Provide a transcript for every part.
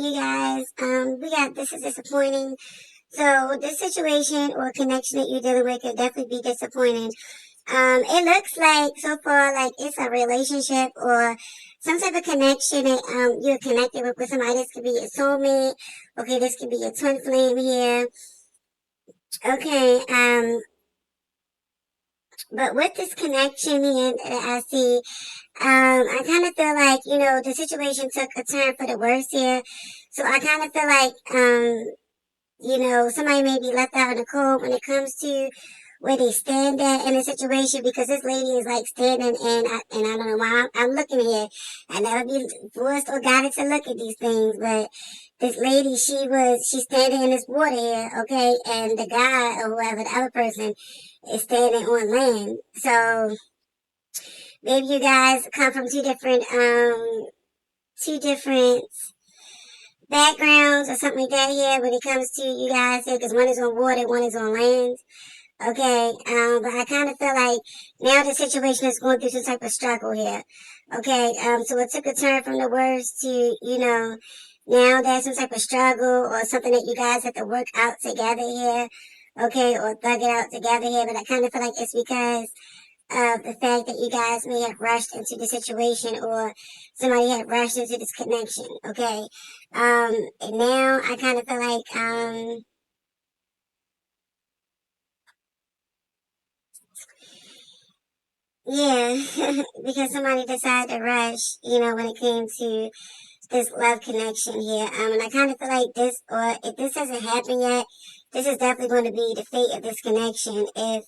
you guys. This is disappointing. So this situation or connection that you're dealing with could definitely be disappointing. It looks like so far like it's a relationship or some type of connection that you're connected with somebody. This could be a soulmate. Okay, this could be a twin flame here. Okay, but with this connection here that I see, I kind of feel like, the situation took a turn for the worse here. So I kind of feel like, somebody may be left out in the cold when it comes to where they stand at in a situation, because this lady is like standing and I don't know why I'm looking here. I never be forced or guided to look at these things, but this lady, she's standing in this water here, okay, and the guy or whoever, the other person, is standing on land. So maybe you guys come from two different backgrounds or something like that here when it comes to you guys here, because one is on water, one is on land. Okay, but I kind of feel like now the situation is going through some type of struggle here. Okay, so it took a turn from the worst to, now there's some type of struggle or something that you guys have to work out together here. Okay, or thug it out together here, but I kind of feel like it's because of the fact that you guys may have rushed into the situation or somebody had rushed into this connection. Okay, and now I kind of feel like, yeah, because somebody decided to rush, when it came to this love connection here. And I kind of feel like this, or if this hasn't happened yet, this is definitely going to be the fate of this connection if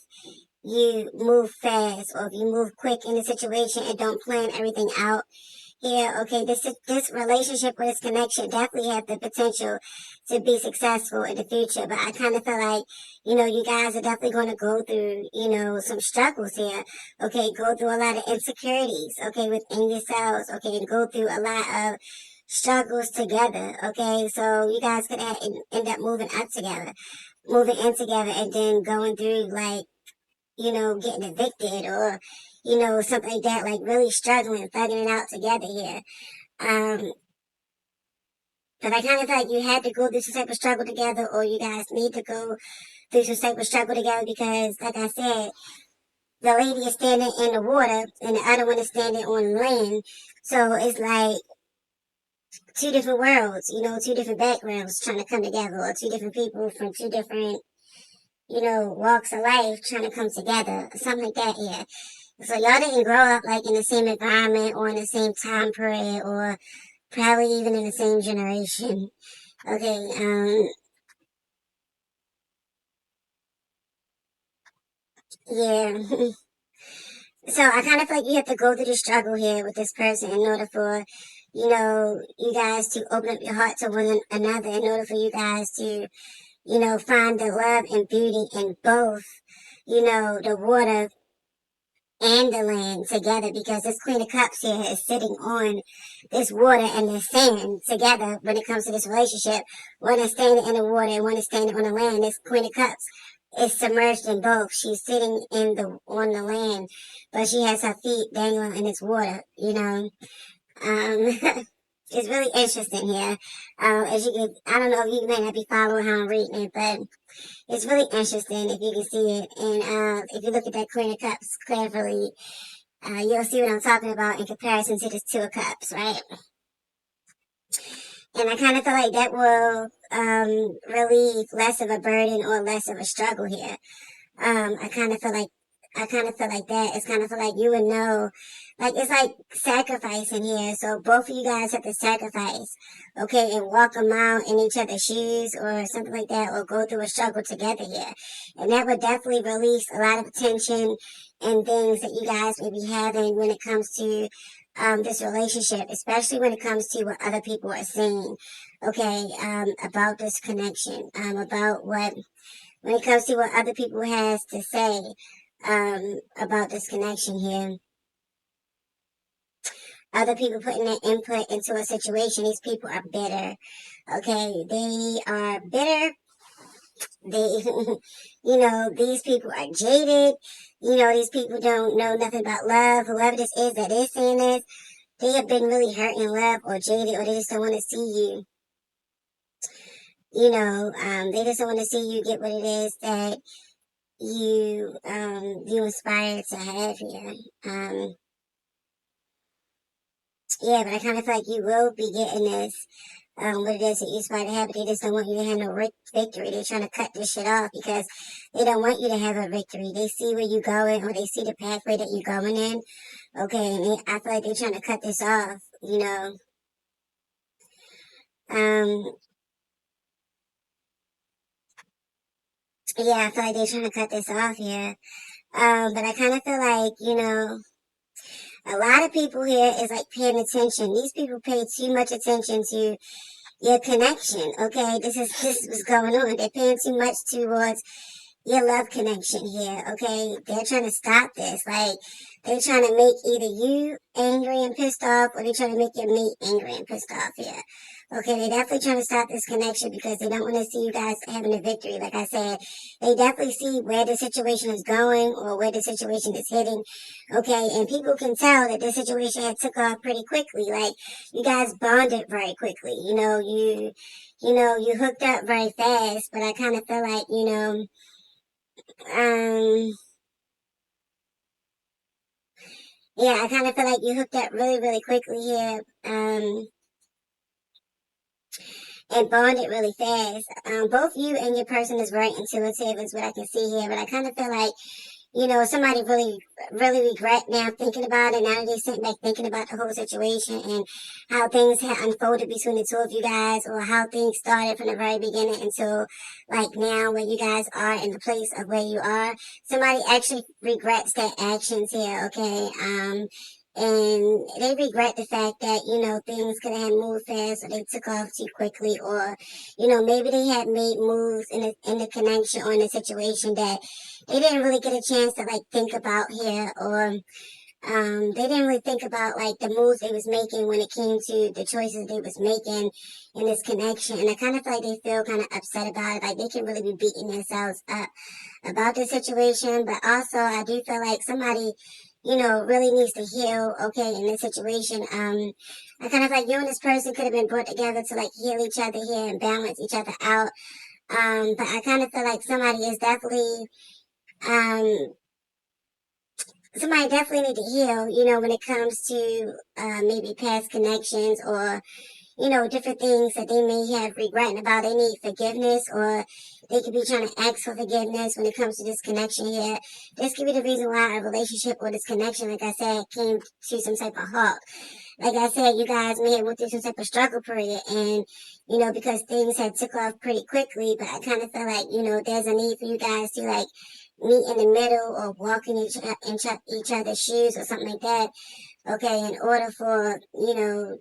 you move fast or if you move quick in the situation and don't plan everything out. Yeah, okay, this relationship or this connection definitely have the potential to be successful in the future, but I kind of feel like, you guys are definitely going to go through, some struggles here, okay, go through a lot of insecurities, okay, within yourselves, okay, and go through a lot of struggles together, okay, so you guys could end up moving in together, and then going through, like, getting evicted or, something like that, like really struggling, thugging it out together here. Um, but I kind of feel like you had to go through some type of struggle together, or you guys need to go through some type of struggle together, because, like I said, the lady is standing in the water and the other one is standing on land. So it's like two different worlds, two different backgrounds trying to come together, or two different people from two different, walks of life trying to come together, something like that, yeah. So y'all didn't grow up like in the same environment or in the same time period or probably even in the same generation. Okay, yeah. So I kind of feel like you have to go through the struggle here with this person in order for, you guys to open up your heart to one another, in order for you guys to, find the love and beauty in both, the water and the land together, because this Queen of Cups here is sitting on this water and the sand together when it comes to this relationship. One is standing in the water and one is standing on the land. This Queen of Cups is submerged in both. She's sitting on the land, but she has her feet dangling in this water, It's really interesting here. As you can, I don't know if you may not be following how I'm reading it, but it's really interesting if you can see it. And if you look at that Queen of Cups carefully, you'll see what I'm talking about in comparison to this Two of Cups, right? And I kind of feel like that will relieve less of a burden or less of a struggle here. I kind of feel like that. It's kind of feel like you would know, like it's like sacrificing here. So both of you guys have to sacrifice, okay, and walk a mile in each other's shoes or something like that, or go through a struggle together here. And that would definitely release a lot of tension and things that you guys may be having when it comes to this relationship, especially when it comes to what other people are saying, okay, about this connection, about when it comes to what other people has to say about this connection here. Other people putting their input into a situation. These people are bitter. Okay, they are bitter. They, these people are jaded. These people don't know nothing about love. Whoever this is that is saying this, they have been really hurt in love or jaded, or they just don't want to see you they just don't want to see you get what it is that you aspire to have here. Yeah, but I kind of feel like you will be getting this, what it is that you aspire to have, but they just don't want you to have no victory. They're trying to cut this shit off because they don't want you to have a victory. They see where you're going, or they see the pathway that you're going in. Okay, and I feel like they're trying to cut this off. Um, yeah, I feel like they're trying to cut this off here. But I kind of feel like, a lot of people here is like paying attention. These people pay too much attention to your connection. Okay, this is what's going on. They're paying too much towards your love connection here. Okay, they're trying to stop this. Like, they're trying to make either you angry and pissed off, or they're trying to make your mate angry and pissed off here. Okay, they're definitely trying to stop this connection because they don't want to see you guys having a victory. Like I said, they definitely see where the situation is going or where the situation is heading. Okay, and people can tell that the situation had took off pretty quickly. Like, you guys bonded very quickly. You hooked up very fast, but I kind of feel like, um, yeah, I kind of feel like you hooked up really, really quickly here. And bonded really fast. Both you and your person is very intuitive, is what I can see here. But I kind of feel like, somebody really, really regret now thinking about it. Now that they sitting back thinking about the whole situation and how things had unfolded between the two of you guys, or how things started from the very beginning until like now where you guys are in the place of where you are. Somebody actually regrets their actions here, okay? And they regret the fact that, things could have moved fast, or they took off too quickly, or, maybe they had made moves in the connection or in the situation that they didn't really get a chance to like think about here, or they didn't really think about like the moves they was making when it came to the choices they was making in this connection. And I kind of feel like they feel kind of upset about it. Like, they can really be beating themselves up about the situation. But also, I do feel like somebody, really needs to heal, okay, in this situation. I kind of feel like you and this person could have been brought together to like heal each other here and balance each other out. But I kind of feel like um, somebody definitely need to heal, when it comes to maybe past connections, or different things that they may have regretting about. They need forgiveness, or they could be trying to ask for forgiveness when it comes to this connection here. This could be the reason why a relationship or this connection, like I said, came to some type of halt. Like I said, you guys may have went through some type of struggle period, and, because things had took off pretty quickly, but I kind of feel like, there's a need for you guys to, like, meet in the middle, or walk in each other's shoes, or something like that. Okay, in order for, you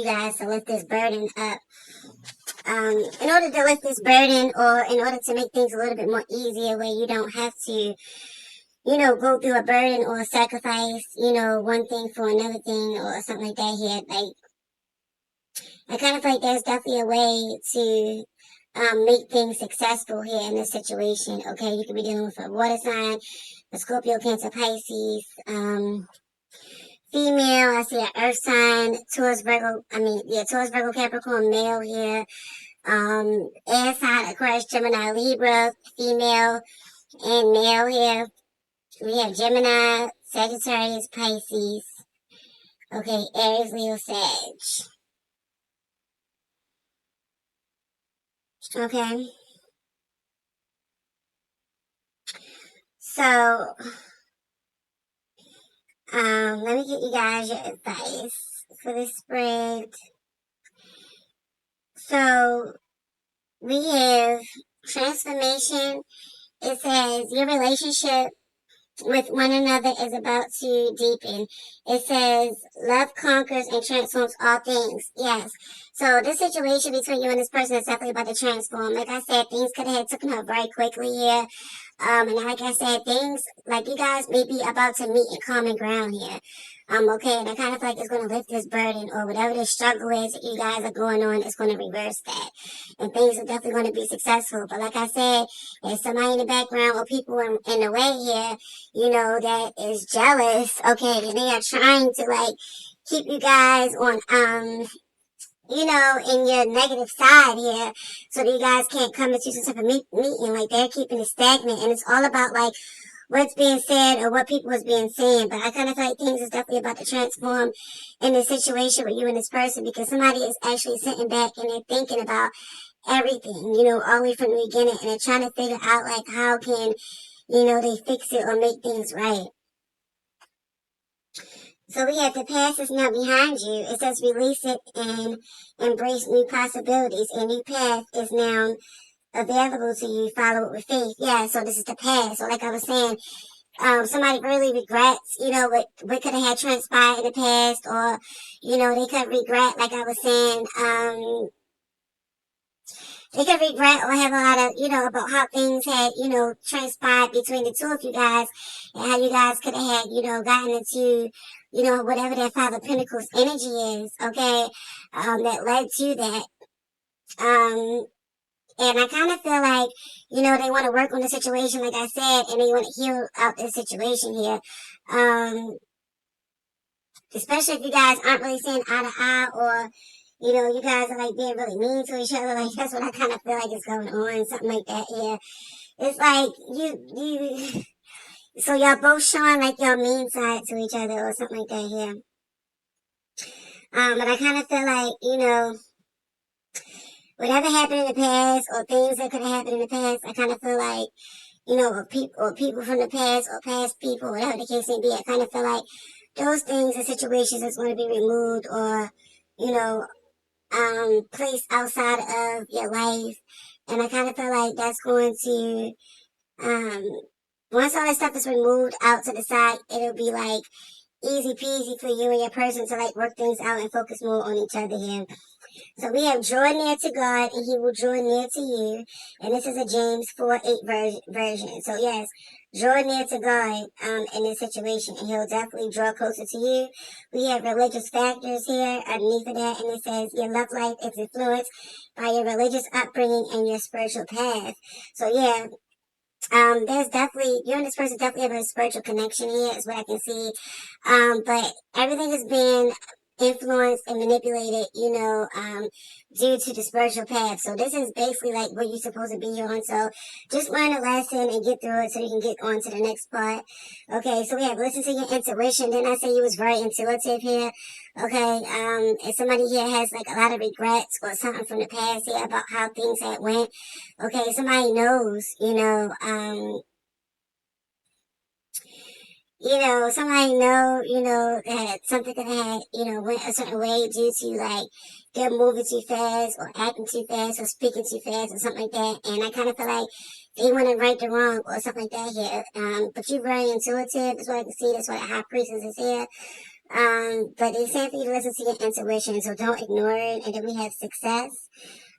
guys to lift this burden up. In order to lift this burden, or in order to make things a little bit more easier, where you don't have to, go through a burden or sacrifice, one thing for another thing, or something like that here. Like, I kind of feel like there's definitely a way to make things successful here in this situation. Okay, you could be dealing with a water sign, a Scorpio, Cancer, Pisces, female. I see an earth sign, Taurus, Virgo, Capricorn, male here. Air sign, Aquarius, Gemini, Libra, female and male here. We have Gemini, Sagittarius, Pisces. Okay, Aries, Leo, Sag. Okay. So, let me get you guys your advice for this spread. So, we have transformation. It says your relationship with one another is about to deepen. It says love conquers and transforms all things. Yes. So this situation between you and this person is definitely about to transform. Like I said, things could have taken off very quickly here. And like I said, things like you guys may be about to meet in common ground here. Okay, and I kind of feel like it's going to lift this burden, or whatever the struggle is that you guys are going on, it's going to reverse that. And things are definitely going to be successful. But like I said, there's somebody in the background, or people in the way here, that is jealous, okay, and they are trying to like keep you guys on you know, in your negative side here, so that you guys can't come into some type of meeting. Like, they're keeping it stagnant, and it's all about, like, what's being said or what people is being said. But I kind of feel like things is definitely about to transform in this situation with you and this person, because somebody is actually sitting back and they're thinking about everything, you know, all the way from the beginning, and they're trying to figure out, like, how can, you know, they fix it or make things right. So we have the past is now behind you. It says release it and embrace new possibilities. A new path is now available to you. Follow it with faith. Yeah, so this is the past. So like I was saying, somebody really regrets, you know, what could have had transpired in the past, or, you know, they could regret, like I was saying, they could regret or have a lot of, you know, about how things had, you know, transpired between the two of you guys, and how you guys could have had, you know, gotten into, you know, whatever that Father Pentacles energy is, okay, that led to that. And I kind of feel like, you know, they want to work on the situation, like I said, and they want to heal out this situation here. Especially if you guys aren't really seeing eye to eye, or, you know, you guys are like being really mean to each other. Like, that's what I kind of feel like is going on, something like that. Yeah, it's like so y'all both showing like your mean side to each other or something like that here. But I kind of feel like, you know, whatever happened in the past, or things that could have happened in the past, I kind of feel like, you know, or people from the past, or past people, whatever the case may be, I kind of feel like those things and situations that's going to be removed, or, you know, placed outside of your life. And I kind of feel like that's going to, um, once all that stuff is removed out to the side, it'll be like easy peasy for you and your person to like work things out and focus more on each other here. So we have draw near to God and he will draw near to you. And this is a James 4:8 version. So yes, draw near to God in this situation, and he'll definitely draw closer to you. We have religious factors here underneath of that, and it says your love life is influenced by your religious upbringing and your spiritual path. So yeah, there's definitely, you and this person definitely have a spiritual connection here, is what I can see. But everything has been influenced and manipulated, you know, due to the spiritual path. So this is basically like what you're supposed to be on. So just learn a lesson and get through it so you can get on to the next part. Okay, so we have listen to your intuition. Didn't I say you was very intuitive here? Okay, if somebody here has like a lot of regrets or something from the past here about how things had went, okay, somebody knows, somebody know, that something could have, went a certain way due to like them moving too fast or acting too fast or speaking too fast or something like that. And I kind of feel like they want to right the wrong or something like that here. But you're very intuitive. That's what I can see. That's why the high priestess is here. But it's saying for you to listen to your intuition, so don't ignore it. And then we have success.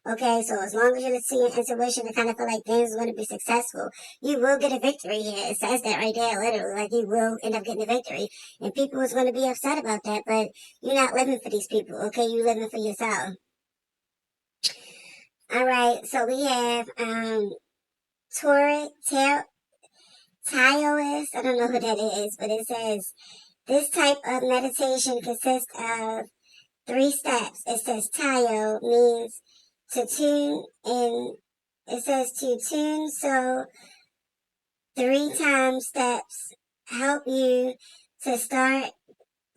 Okay, so as long as you listen to your intuition and kind of feel like things are going to be successful, you will get a victory here. It says that right there, literally, like you will end up getting a victory. And people is going to be upset about that, but you're not living for these people, okay? You're living for yourself. All right, so we have Taurus, Taoist, I don't know who that is, but it says, this type of meditation consists of 3 steps. It says Tayo means to tune in. It says to tune, so 3 time steps help you to start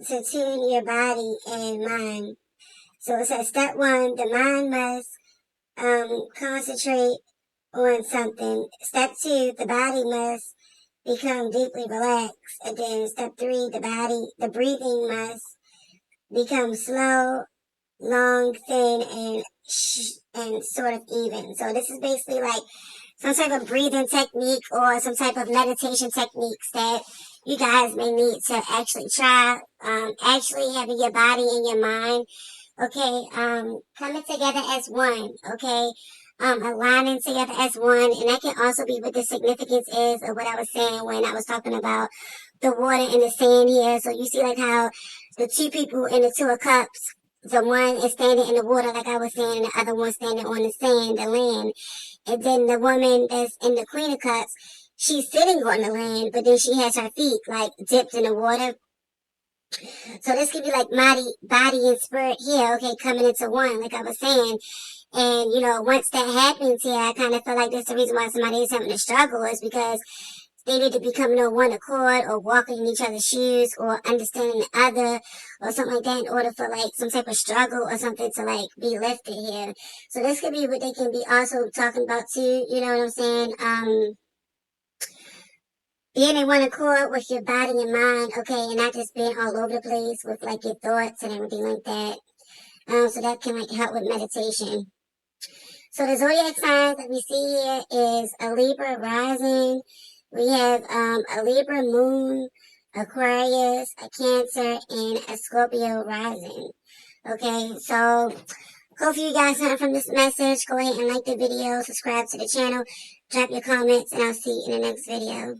to tune your body and mind. So it says step 1, the mind must concentrate on something. Step 2, the body must become deeply relaxed. And then step 3, the breathing must become slow, long, thin, and sort of even. So this is basically like some type of breathing technique or some type of meditation techniques that you guys may need to actually try. Actually having your body and your mind, okay, coming together as one, okay, aligning together as one. And that can also be what the significance is of what I was saying when I was talking about the water and the sand here. So you see like how the 2 people in the 2 of cups, the one is standing in the water, like I was saying, and the other one standing on the sand, the land. And then the woman that's in the Queen of Cups, she's sitting on the land, but then she has her feet like dipped in the water. So this could be like body and spirit here, okay, coming into one, like I was saying. And, you know, once that happens here, I kind of feel like that's the reason why somebody is having a struggle, is because they need to be coming on one accord, or walking in each other's shoes, or understanding the other, or something like that, in order for like some type of struggle or something to like be lifted here. So this could be what they can be also talking about too, you know what I'm saying? Being in one accord with your body and mind, okay, and not just being all over the place with like your thoughts and everything like that. So that can like help with meditation. So the zodiac signs that we see here is a Libra rising. We have a Libra moon, Aquarius, a Cancer, and a Scorpio rising. Okay, so hopefully you guys learned from this message. Go ahead and like the video, subscribe to the channel, drop your comments, and I'll see you in the next video.